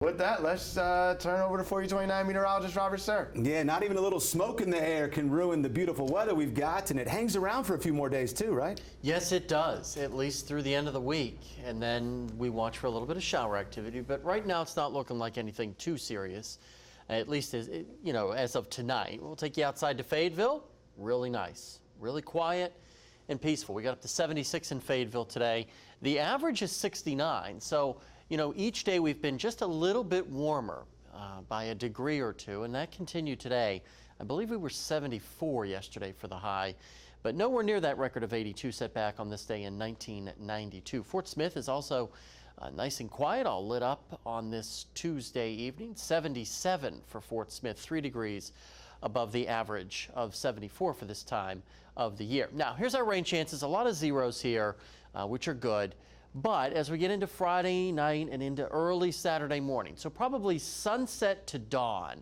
With that, let's turn over to 4U29 meteorologist Robert Suhr. Yeah, not even a little smoke in the air can ruin the beautiful weather we've got, and it hangs around for a few more days too, right? Yes, it does, at least through the end of the week. And then we watch for a little bit of shower activity. But right now, it's not looking like anything too serious, at least as, as of tonight. We'll take you outside to Fayetteville. Really nice, really quiet and peaceful. We got up to 76 in Fayetteville today. The average is 69. So, each day we've been just a little bit warmer by a degree or two, and that continued today. I believe we were 74 yesterday for the high, but nowhere near that record of 82 set back on this day in 1992. Fort Smith is also nice and quiet, all lit up on this Tuesday evening. 77 for Fort Smith, 3 degrees above the average of 74 for this time of the year. Now, here's our rain chances. A lot of zeros here, which are good. But as we get into Friday night and into early Saturday morning, so probably sunset to dawn,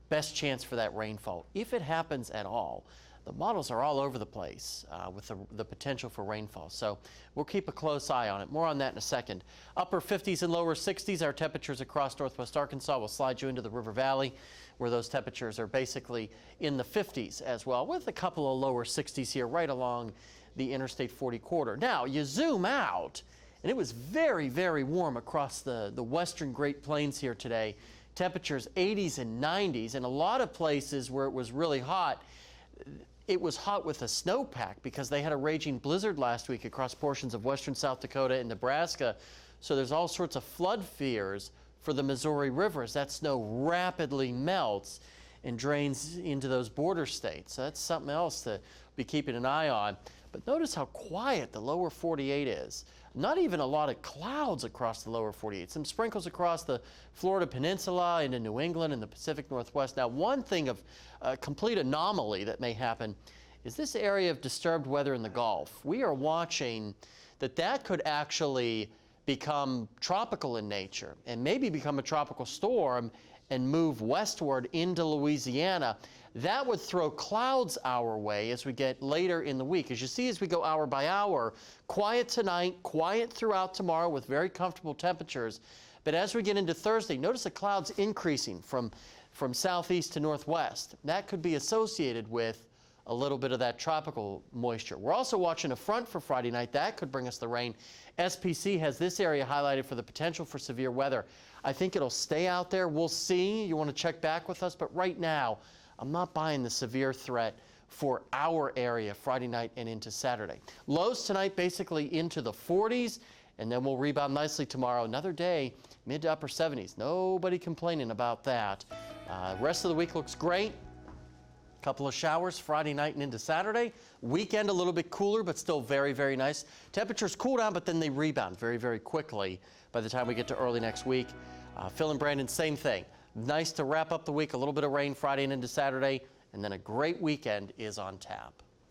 best chance for that rainfall, if it happens at all. The models are all over the place with the potential for rainfall, so we'll keep a close eye on it. More on that in a second. Upper 50s and lower 60s, our temperatures across northwest Arkansas will slide you into the River Valley, where those temperatures are basically in the 50s as well, with a couple of lower 60s here right along the Interstate 40 corridor. Now, you zoom out, and it was very, very warm across the western Great Plains here today. Temperatures 80s and 90s, and a lot of places where it was really hot, it was hot with a snowpack because they had a raging blizzard last week across portions of western South Dakota and Nebraska. So there's all sorts of flood fears for the Missouri River as that snow rapidly melts and drains into those border states. So that's something else to be keeping an eye on. But notice how quiet the lower 48 is. Not even a lot of clouds across the lower 48. Some sprinkles across the Florida Peninsula into New England and the Pacific Northwest. Now, one thing of complete anomaly that may happen is this area of disturbed weather in the Gulf. We are watching that could actually become tropical in nature and maybe become a tropical storm and move westward into Louisiana. That would throw clouds our way as we get later in the week. As you see, as we go hour by hour, quiet tonight, quiet throughout tomorrow with very comfortable temperatures. But as we get into Thursday, notice the clouds increasing from southeast to northwest. That could be associated with a little bit of that tropical moisture. We're also watching a front for Friday night. That could bring us the rain. SPC has this area highlighted for the potential for severe weather. I think it'll stay out there. We'll see. You want to check back with us. But right now, I'm not buying the severe threat for our area Friday night and into Saturday. Lows tonight basically into the 40s, and then we'll rebound nicely tomorrow. Another day, mid to upper 70s. Nobody complaining about that. Rest of the week looks great. Couple of showers Friday night and into Saturday. Weekend a little bit cooler, but still very, very nice. Temperatures cool down, but then they rebound very, very quickly by the time we get to early next week. Phil and Brandon, same thing. Nice to wrap up the week. A little bit of rain Friday and into Saturday, and then a great weekend is on tap.